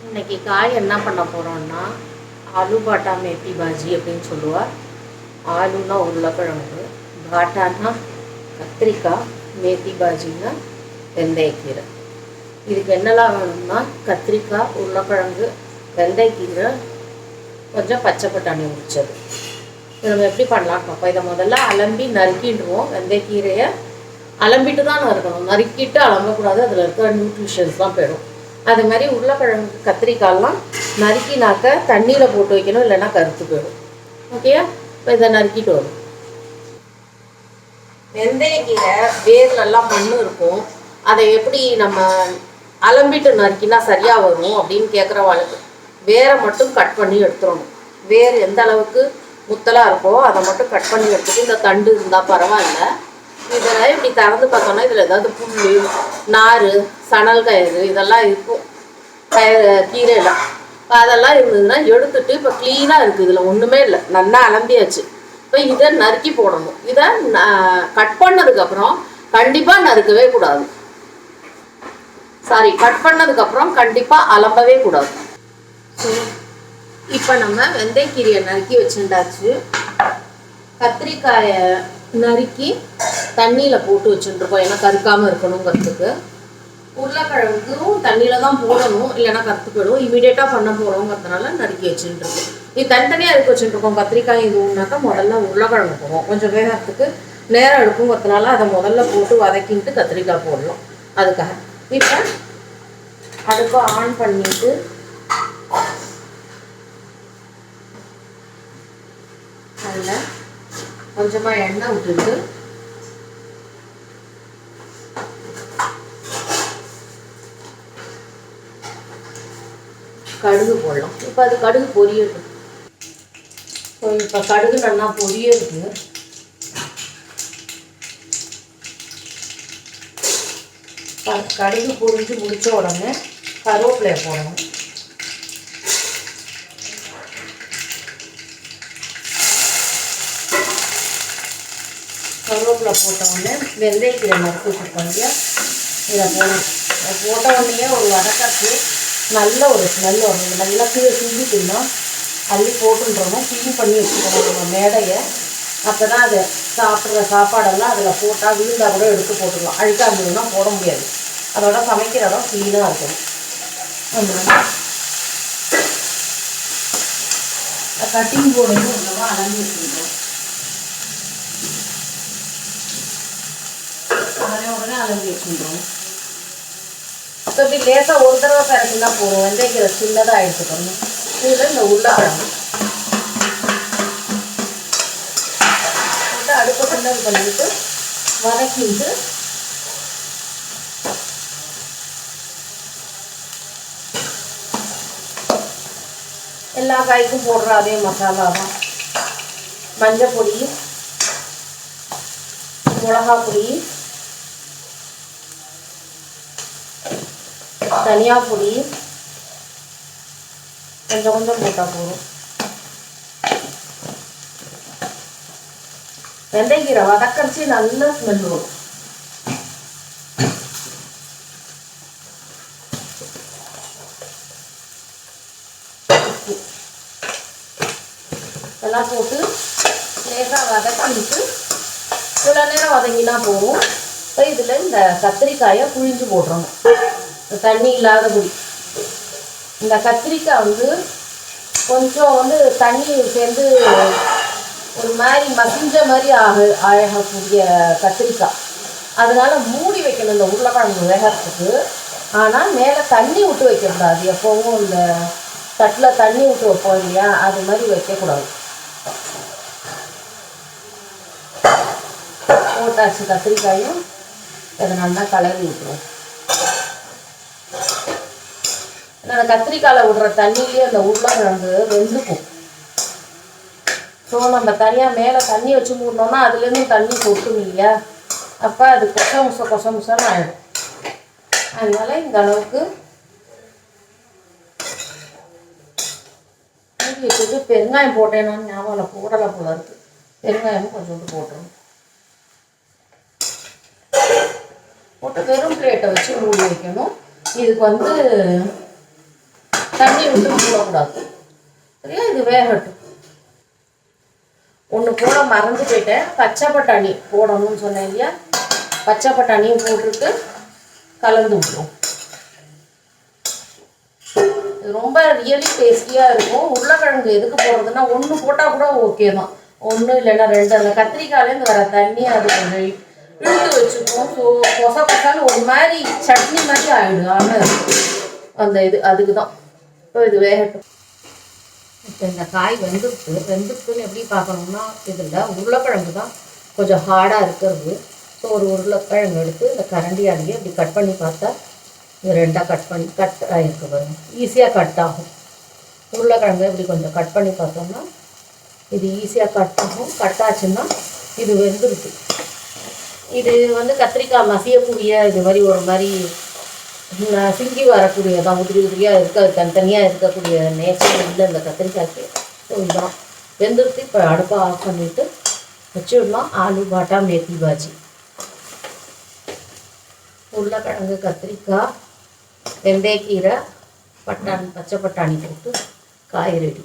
இன்றைக்கி காய் என்ன பண்ண போகிறோம்னா ஆலு பாட்டா மேத்தி பாஜி அப்படின்னு சொல்லுவாள். ஆலுன்னா உருளைக்கிழங்கு, பாட்டான்னா கத்திரிக்காய், மேத்தி பாஜின்னா வெந்தயக்கீரை. இதுக்கு என்னெல்லாம் வேணும்னா கத்திரிக்காய், உருளைக்கிழங்கு, வெந்தயக்கீரை, கொஞ்சம் பச்சை பட்டாணி உரிச்சது. இது நம்ம எப்படி பண்ணலாம் பார்ப்போம். இதை முதல்ல அலம்பி நறுக்கிடுவோம். வெந்தயக்கீரையை அலம்பிட்டு தான் நறுக்கணும், நறுக்கிட்டு அலம்பக்கூடாது, அதில் இருக்கிற நியூட்ரிஷன்ஸ் தான் போயிடும். அது மாதிரி உருளைக்கிழங்கு, கத்திரிக்காயெல்லாம் நறுக்கினாக்க தண்ணியில் போட்டு வைக்கணும், இல்லைன்னா கருத்து போயிடும். ஓகேயா? இப்போ இதை நறுக்கிட்டு வரும். வெந்தயக்கீரை வேர்லெல்லாம் மண் இருக்கும், அதை எப்படி நம்ம அலம்பிட்டு நறுக்கினா சரியாக வரும் அப்படின்னு கேட்குறவாளுக்கு வேரை மட்டும் கட் பண்ணி எடுத்துடணும். வேர் எந்த அளவுக்கு முத்தலாக இருக்கோ அதை மட்டும் கட் பண்ணி எடுத்துட்டு இந்த தண்டு இருந்தால் பரவாயில்ல. இதில் இப்படி திறந்து பார்த்தோன்னா இதில் ஏதாவது புல், நார், சணல் கயிறு இதெல்லாம் இருக்கும், கீரையெல்லாம். அதெல்லாம் இருந்ததுன்னா எடுத்துட்டு இப்போ க்ளீனாக இருக்குது, இதில் ஒன்றுமே இல்லை, நல்லா அலம்பியாச்சு. இப்போ இதை நறுக்கி போடணும். இதை கட் பண்ணதுக்கப்புறம் கண்டிப்பாக நறுக்கவே கூடாது. கட் பண்ணதுக்கப்புறம் கண்டிப்பாக அலம்பவே கூடாது. ஸோ இப்போ நம்ம வெந்தயக்கீரையை நறுக்கி வச்சுட்டாச்சு. கத்திரிக்காயை நறுக்கி தண்ணியில் போட்டு வச்சுட்டுருக்கோம், ஏன்னா கருக்காமல் இருக்கணுங்கிறதுக்கு. உருளைக்கிழங்கும் தண்ணியில் தான் போடணும், இல்லைன்னா கருத்து போயிடும். இமீடியட்டாக பண்ண போகிறோங்கிறதுனால நறுக்கி வச்சுட்டுருக்கோம். இது தனித்தனியாக இருக்க வச்சுட்டுருக்கோம். கத்திரிக்காய் இதுனாக்கா முதல்ல உருளைக்கிழங்கு போடுவோம், கொஞ்சம் வேகத்துக்கு நேரம் எடுக்குங்கிறதுனால அதை முதல்ல போட்டு வதக்கிட்டு கத்திரிக்காய் போடலாம். அதுக்காக இப்போ அடுப்பை ஆன் பண்ணிட்டு அதில் கொஞ்சமாக எண்ணெய் விட்டுட்டு கடுகு போடலாம். இப்போ அது கடுகு பொரியணும். ஸோ இப்போ கடுகு நல்லா பொரியுது. கடுகு பொரிஞ்சு முடித்த உடனே கருவேப்பிலையை போடணும். கருவேப்பிலை போட்ட உடனே வெந்தயக்கீரை நறுக்கி வச்சுருக்கோம் இல்லையா, இதை போடணும். போட்ட உடனே ஒரு வதக்கத்து நல்ல ஒரு ஸ்மெல் வரும். நல்லா கீழே சிந்திட்டுன்னா அள்ளி போட்டுன்றோம், க்ளீன் பண்ணி வச்சுக்கணும் நம்ம மேடையை. அப்போ தான் அதை சாப்பிட்ற சாப்பாடெல்லாம் அதில் போட்டால் விழுந்தால் கூட எடுத்து போட்டுக்கலாம். அழுக்காக இருந்ததுன்னா போட முடியாது. அதோட சமைக்கிற இடம் க்ளீனாக இருக்கணும். அதனால கட்டிங் போர்டையும் உள்ளவா அலம்பி வச்சுருக்கோம். உடனே அலம்பி வச்சுருக்கோம். இப்போ இப்படி லேசாக ஒரு தடவை பிறகுனா போகும். வெந்தயக்கீரை சின்னதாக எடுத்துக்கணும். இதில் இந்த உருளைக்கிழங்கு போட்டு அடுப்பை சின்னது பண்ணிட்டு வதக்கிட்டு எல்லா காய்க்கும் போடுற அதே மசாலா தான். மஞ்சள் பொடி, மிளகா பொடி, தனியா பொடி கொஞ்சம் கொஞ்சம் போட்டால் போதும். வெந்தயக்கீரை வதக்கரிச்சு நல்ல ஸ்மெல் வரும். இதெல்லாம் போட்டு லேசாக வதக்கிட்டு இவ்வளோ நேரம் வதங்கினா போகும். இப்போ இதில் இந்த கத்திரிக்காயை புழிஞ்சு போடுறோம், தண்ணி இல்லாதபடி. இந்த கத்திரிக்காய் கொஞ்சம் தண்ணி சேர்ந்து ஒரு மாதிரி மசிஞ்ச மாதிரி ஆகக்கூடிய கத்திரிக்காய். அதனால மூடி வைக்கணும் இந்த உருளைக்கிழங்கு வேகத்துக்கு. ஆனால் மேலே தண்ணி விட்டு வைக்கக்கூடாது. எப்போவும் இந்த தட்டில் தண்ணி விட்டு வைப்போம் இல்லையா, அது மாதிரி வைக்கக்கூடாது. போட்டாச்சு கத்திரிக்காயும், அதை நல்லா கலரி விட்டுருவோம். அந்த கத்திரிக்காயில் விடுற தண்ணியிலே அந்த உருளைக்கிழங்கு வெந்துக்கும். ஸோ நம்ம தனியாக மேலே தண்ணி வச்சு மூடணும்னா அதுலேருந்து தண்ணி கொட்டும் இல்லையா, அப்போ அது கொச முசன்னு ஆகிடும். அதனால இந்த அளவுக்கு மூடி வச்சுட்டு பெருங்காயம் போட்டேனான்னு ஞாபகம் போடலை போல இருக்குது. பெருங்காயமும் கொஞ்சோண்டு போட்டுருணும். போட்டு வெறும் பிளேட்டை வச்சு மூடி வைக்கணும். இதுக்கு தண்ணி விட்டு போடக்கூடாது. சரியா? இது வேகட்டும். ஒன்று போட மறந்து போயிட்டேன், பச்சை பட்டாணி போடணும்னு சொன்னேன் இல்லையா? பச்சை பட்டாணியும் போட்டுட்டு கலந்து விட்டுரும். இது ரொம்ப ரியலி டேஸ்டியாக இருக்கும். உருளைக்கிழங்கு எதுக்கு போடுறதுன்னா, ஒன்று போட்டால் கூட ஓகே தான், ஒன்று இல்லைன்னா ரெண்டு. அந்த கத்திரிக்காயிலேருந்து வர தண்ணி அது கொஞ்சம் இழுத்து வச்சுக்கும். ஸோ கொசன்னு ஒரு மாதிரி சட்னி மாதிரி ஆகிடும். ஆனால் அந்த இது அதுக்கு தான். இப்போ இது வேகட்டும். இப்போ இந்த காய் வெந்துருக்குன்னு எப்படி பார்க்கணும்னா, இதில் உருளைக்கிழங்கு தான் கொஞ்சம் ஹார்டாக இருக்கிறது. ஸோ ஒரு உருளைக்கிழங்கு எடுத்து இந்த கரண்டியாலேயே இப்படி கட் பண்ணி பார்த்தா இது ரெண்டாக கட் ஆகிருக்கு பாருங்க, ஈஸியாக கட் ஆகும். உருளைக்கிழங்கு இப்படி கொஞ்சம் கட் பண்ணி பார்த்தோம்னா இது ஈஸியாக கட் ஆகும். கட் ஆச்சுன்னா இது வெந்துருக்கு. இது கத்திரிக்காய் மசியக்கூடிய இது மாதிரி ஒரு மாதிரி சிங்கி வரக்கூடியதான், உதிரி உதிரியாக தனித்தனியாக இருக்கக்கூடிய நேச்சர் இல்லை இந்த கத்திரிக்காய்க்கு. ஸோ இதுதான் வெந்துருக்கு. இப்போ அடுப்பை ஆஃப் பண்ணிவிட்டு வச்சுடலாம். ஆலு பாட்டா மேத்தி பாஜி. உருளைக்கிழங்கு, கத்திரிக்காய், வெந்தயக்கீரை, பட்டாணி, பச்சை பட்டாணி போட்டு காய் ரெடி.